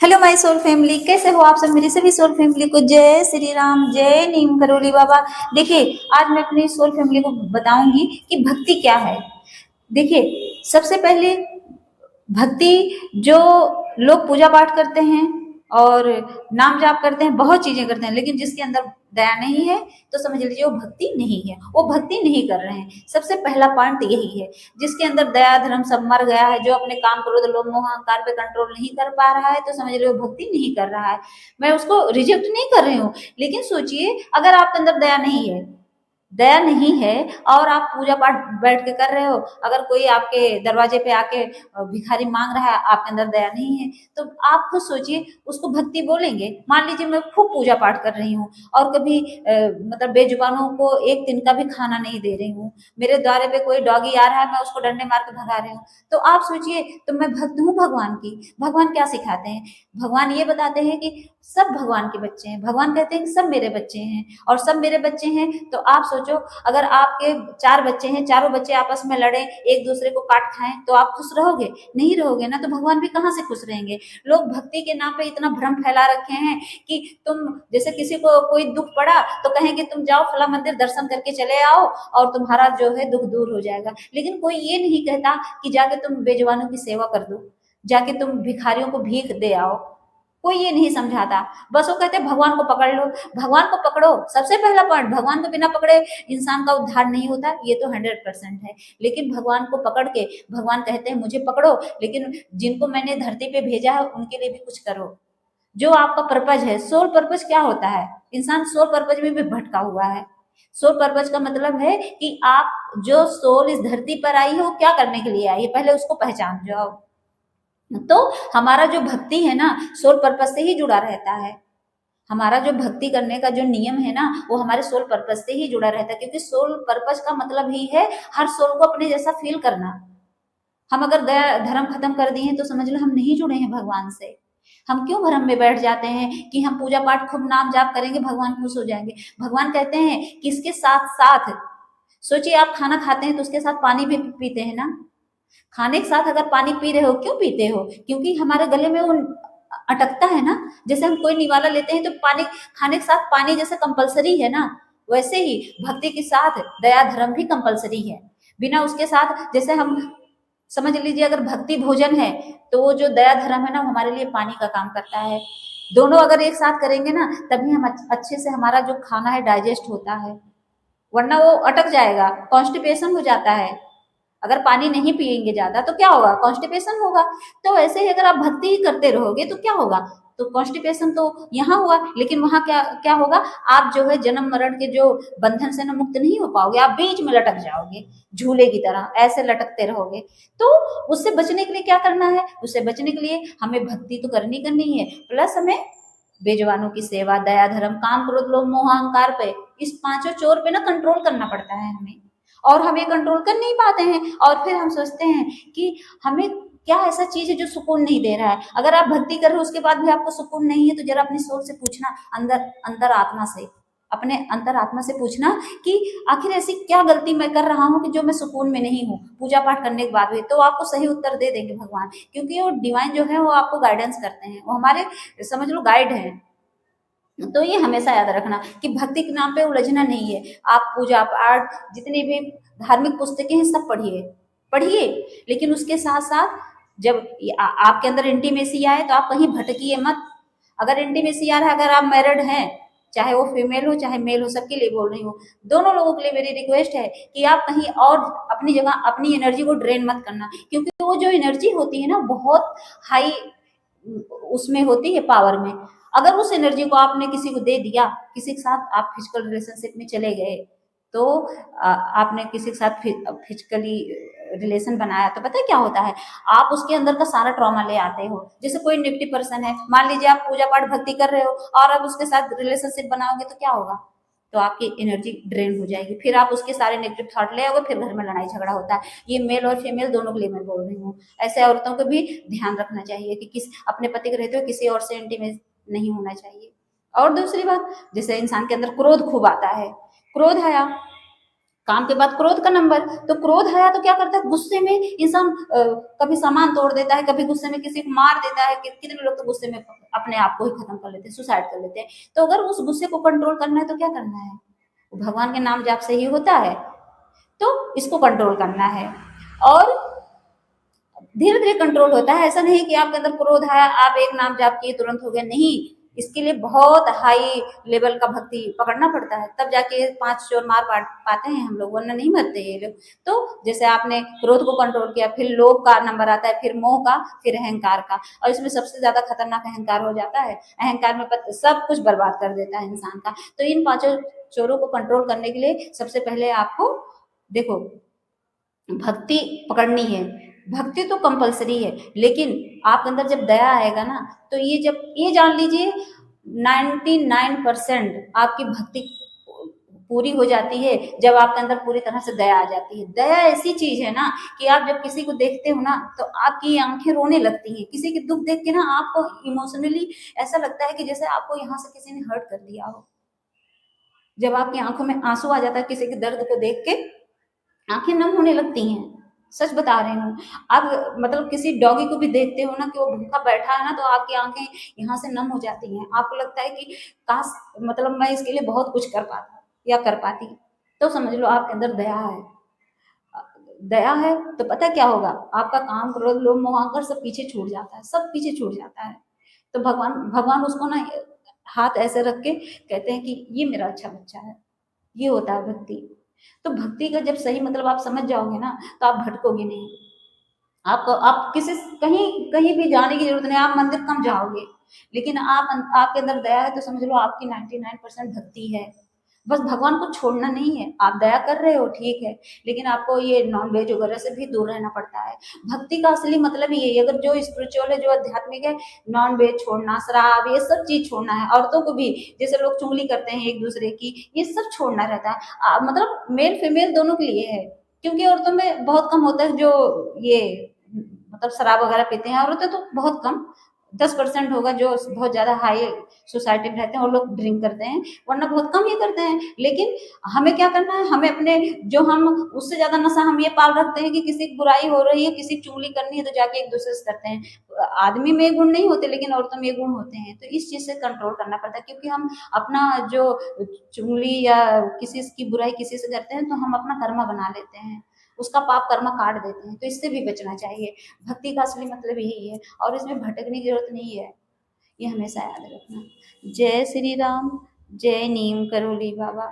Hello my soul family, कैसे हो आप सब। मेरी सभी सोल फैमिली को जय श्री राम, जय नीम करोली बाबा। देखिए, आज मैं अपनी सोल फैमिली को बताऊंगी कि भक्ति क्या है। देखिए, सबसे पहले भक्ति जो लोग पूजा पाठ करते हैं और नाम जाप करते हैं, बहुत चीजें करते हैं, लेकिन जिसके अंदर दया नहीं है तो समझ लीजिए वो भक्ति नहीं है, वो भक्ति नहीं कर रहे हैं। सबसे पहला पॉइंट यही है। जिसके अंदर दया धर्म सब मर गया है, जो अपने काम क्रोध लोभ मोह अहंकार पे कंट्रोल नहीं कर पा रहा है, तो समझ लीजिए वो भक्ति नहीं कर रहा है। मैं उसको रिजेक्ट नहीं कर रही हूँ, लेकिन सोचिए, अगर आपके अंदर दया नहीं है, दया नहीं है और आप पूजा पाठ बैठ के कर रहे हो, अगर कोई आपके दरवाजे पे आके भिखारी मांग रहा है, आपके अंदर दया नहीं है, तो आप खुद सोचिए उसको भक्ति बोलेंगे। मान लीजिए मैं खूब पूजा पाठ कर रही हूँ और कभी मतलब बेजुबानों को एक दिन का भी खाना नहीं दे रही हूँ, मेरे द्वारे पे कोई डॉगी आ रहा है, मैं उसको डंडे मार के भगा रही हूँ, तो आप सोचिए तो मैं भक्त हूँ भगवान की। भगवान क्या सिखाते हैं? भगवान ये बताते हैं कि सब भगवान के बच्चे हैं। भगवान कहते हैं कि सब मेरे बच्चे हैं, और सब मेरे बच्चे हैं तो आप सोचो, अगर आपके 4 बच्चे हैं, चारों बच्चे आपस में लड़े, एक दूसरे को काट खाएं, तो आप खुश रहोगे? नहीं रहोगे ना। तो भगवान भी कहाँ से खुश रहेंगे। लोग भक्ति के नाम पे इतना भ्रम फैला रखे हैं कि तुम जैसे किसी को कोई दुख पड़ा तो कहेंगे तुम जाओ फला मंदिर दर्शन करके चले आओ और तुम्हारा जो है दुख दूर हो जाएगा। लेकिन कोई ये नहीं कहता कि जाके तुम बेजुबानों की सेवा कर दो, जाके तुम भिखारियों को भीख दे आओ। कोई ये नहीं समझाता। बस वो कहते भगवान को पकड़ लो, भगवान को पकड़ो। सबसे पहला पॉइंट, भगवान को बिना पकड़े इंसान का उद्धार नहीं होता, ये तो 100% है। लेकिन भगवान को पकड़ के भगवान कहते हैं मुझे पकड़ो, लेकिन जिनको मैंने धरती पे भेजा है उनके लिए भी कुछ करो। जो आपका पर्पज है, सोल पर्पज क्या होता है? इंसान सोल पर्पज में भी भटका हुआ है। सोल पर्पज का मतलब है कि आप जो सोल इस धरती पर आई है वो क्या करने के लिए आई है, पहले उसको पहचान जाओ। तो हमारा जो भक्ति है ना, सोल पर्पस से ही जुड़ा रहता है। हमारा जो भक्ति करने का जो नियम है ना, वो हमारे सोल पर्पस से ही जुड़ा रहता है, क्योंकि सोल पर्पस का मतलब ही है हर सोल को अपने जैसा फील करना। हम अगर दया धर्म खत्म कर दिए तो समझ लो हम नहीं जुड़े हैं भगवान से। हम क्यों भ्रम में बैठ जाते हैं कि हम पूजा पाठ खूब नाम जाप करेंगे भगवान खुश हो जाएंगे। भगवान कहते हैं कि इसके साथ साथ, सोचिए आप खाना खाते हैं तो उसके साथ पानी भी पीते हैं ना। खाने के साथ अगर पानी पी रहे हो, क्यों पीते हो? क्योंकि हमारे गले में वो अटकता है ना। जैसे हम कोई निवाला लेते हैं तो पानी खाने के साथ पानी जैसे कंपलसरी है ना, वैसे ही भक्ति के साथ दया धर्म भी कंपलसरी है। बिना उसके साथ, जैसे हम समझ लीजिए अगर भक्ति भोजन है तो वो जो दया धर्म है ना, वो हमारे लिए पानी का काम करता है। दोनों अगर एक साथ करेंगे ना, तभी हम अच्छे से हमारा जो खाना है डाइजेस्ट होता है, वरना वो अटक जाएगा, कॉन्स्टिपेशन हो जाता है। अगर पानी नहीं पिएंगे ज्यादा तो क्या होगा? कॉन्स्टिपेशन होगा। तो ऐसे ही अगर आप भक्ति ही करते रहोगे तो क्या होगा? तो कॉन्स्टिपेशन तो यहाँ हुआ, लेकिन वहां क्या क्या होगा? आप जो है जन्म मरण के जो बंधन से ना मुक्त नहीं हो पाओगे, आप बीच में लटक जाओगे, झूले की तरह ऐसे लटकते रहोगे। तो उससे बचने के लिए क्या करना है? उससे बचने के लिए हमें भक्ति तो करनी करनी है, प्लस हमें बेजवानों की सेवा, दया धर्म, काम क्रोध लोभ मोह अहंकार पे, इस पांचों चोर पे ना कंट्रोल करना पड़ता है हमें। और हम ये कंट्रोल कर नहीं पाते हैं, और फिर हम सोचते हैं कि हमें क्या ऐसा चीज है जो सुकून नहीं दे रहा है। अगर आप भक्ति कर रहे हो उसके बाद भी आपको सुकून नहीं है, तो जरा अपनी सोच से पूछना, अंदर अंतर आत्मा से, अपने अंतर आत्मा से पूछना कि आखिर ऐसी क्या गलती मैं कर रहा हूँ कि जो मैं सुकून में नहीं हूँ पूजा पाठ करने के बाद भी। तो आपको सही उत्तर दे देंगे भगवान, क्योंकि वो डिवाइन जो है वो आपको गाइडेंस करते हैं, वो हमारे समझ लो गाइड हैं। तो ये हमेशा याद रखना कि भक्ति के नाम पे उलझना नहीं है। आप पूजा पाठ जितनी भी धार्मिक पुस्तकें हैं सब पढ़िए, पढ़िए, लेकिन उसके साथ साथ जब आपके अंदर इंटीमेसी आए तो आप कहीं भटकिए मत। अगर इंटीमेसी आ रहा है, अगर आप मैरिड हैं, चाहे वो फीमेल हो चाहे मेल हो, सबके लिए बोल रही हूँ, दोनों लोगों के लिए मेरी रिक्वेस्ट है कि आप कहीं और अपनी जगह अपनी एनर्जी को ड्रेन मत करना, क्योंकि वो जो एनर्जी होती है ना बहुत हाई उसमें होती है पावर में। अगर उस एनर्जी को आपने किसी को दे दिया, किसी के साथ आप फिजिकल रिलेशनशिप में चले गए, तो आपने किसी के साथ फिजिकली रिलेशन बनाया, तो पता है क्या होता है? आप उसके अंदर का सारा ट्रॉमा ले आते हो। जैसे कोई नेगेटिव पर्सन है, मान लीजिए आप पूजा पाठ भक्ति कर रहे हो और अब उसके साथ रिलेशनशिप बनाओगे तो क्या होगा? तो आपकी एनर्जी ड्रेन हो जाएगी, फिर आप उसके सारे नेगेटिव थॉट ले आओगे, फिर घर में लड़ाई झगड़ा होता है। ये मेल और फीमेल दोनों के लिए मैं बोल रही हूँ। ऐसे औरतों को भी ध्यान रखना चाहिए कि किस अपने पति के रहते हो किसी और से इंटीमेट नहीं होना चाहिए। और दूसरी बात, जैसे इंसान के अंदर क्रोध खूब आता है, क्रोध आया, काम के बाद क्रोध का नंबर, तो क्रोध आया तो क्या करता है, गुस्से में इंसान कभी सामान तोड़ देता है, कभी गुस्से में किसी को मार देता है। कितने लोग तो गुस्से में अपने आप को ही खत्म कर लेते हैं, सुसाइड कर लेते हैं। तो अगर उस गुस्से को कंट्रोल करना है तो क्या करना है, भगवान के नाम जाप से ही होता है, तो इसको कंट्रोल करना है। और धीरे धीरे कंट्रोल होता है, ऐसा नहीं कि आपके अंदर क्रोध आया आप एक नाम जाप किए तुरंत हो गया, नहीं। इसके लिए बहुत हाई लेवल का भक्ति पकड़ना पड़ता है, तब जाके 5 चोर मार पाते हैं हम लोग, वरना नहीं मरते ये लोग। तो जैसे आपने क्रोध को कंट्रोल किया, फिर लोभ का नंबर आता है, फिर मोह का, फिर अहंकार का, और इसमें सबसे ज्यादा खतरनाक अहंकार हो जाता है। अहंकार में सब कुछ बर्बाद कर देता है इंसान का। तो इन 5 चोरों को कंट्रोल करने के लिए सबसे पहले आपको देखो भक्ति पकड़नी है। भक्ति तो कंपलसरी है, लेकिन आपके अंदर जब दया आएगा ना, तो ये जान लीजिए 99% आपकी भक्ति पूरी हो जाती है जब आपके अंदर पूरी तरह से दया आ जाती है। दया ऐसी चीज है ना कि आप जब किसी को देखते हो ना तो आपकी आंखें रोने लगती हैं। किसी के दुख देख के ना आपको इमोशनली ऐसा लगता है कि जैसे आपको यहाँ से किसी ने हर्ट कर दिया हो। जब आपकी आंखों में आंसू आ जाता है किसी के दर्द को देख के, आंखें नम होने लगती हैं। सच बता रही हूँ। आप मतलब किसी डॉगी को भी देखते हो ना कि वो भूखा बैठा है ना, तो आपकी आंखें यहाँ से नम हो जाती हैं। आपको लगता है कि काश मतलब मैं इसके लिए बहुत कुछ कर पाता या कर पाती। तो समझ लो आपके अंदर दया है। दया है तो पता क्या होगा, आपका काम क्रोध लोभ मोह अहंकार सब पीछे छूट जाता है, सब पीछे छूट जाता है। तो भगवान भगवान उसको ना हाथ ऐसे रख के कहते हैं कि ये मेरा अच्छा बच्चा है। ये होता है भक्ति। तो भक्ति का जब सही मतलब आप समझ जाओगे ना, तो आप भटकोगे नहीं। आप किसी कहीं कहीं भी जाने की जरूरत नहीं, आप मंदिर कम जाओगे, लेकिन आपके अंदर दया है तो समझ लो आपकी 99% भक्ति है। बस भगवान को छोड़ना नहीं है। आप दया कर रहे हो ठीक है, लेकिन आपको ये नॉन वेज वगैरह से भी दूर रहना पड़ता है। भक्ति का असली मतलब ये है, अगर जो स्पिरिचुअल है जो आध्यात्मिक है, नॉन वेज छोड़ना, शराब, ये सब चीज छोड़ना है। औरतों को भी जैसे लोग चुगली करते हैं एक दूसरे की, ये सब छोड़ना रहता है। मतलब मेल फीमेल दोनों के लिए है, क्योंकि औरतों में बहुत कम होता है जो ये मतलब शराब वगैरह पीते हैं। औरतें तो बहुत कम 10% होगा जो बहुत ज्यादा हाई सोसाइटी में रहते हैं, वो लोग ड्रिंक करते हैं, वरना बहुत कम ही करते हैं। लेकिन हमें क्या करना है, हमें अपने जो हम उससे ज्यादा नशा हम ये पाल रखते हैं कि किसी की बुराई हो रही है, किसी की चुगली करनी है तो जाके एक दूसरे से करते हैं। आदमी में ये गुण नहीं होते, लेकिन औरतों में ये गुण होते हैं। तो इस चीज से कंट्रोल करना पड़ता है, क्योंकि हम अपना जो चुगली या किसी की बुराई किसी से करते हैं तो हम अपना कर्मा बना लेते हैं, उसका पाप कर्मा काट देते हैं। तो इससे भी बचना चाहिए। भक्ति का असली मतलब यही है, और इसमें भटकने की जरूरत नहीं है, ये हमेशा याद रखना। जय श्री राम, जय नीम करोली बाबा।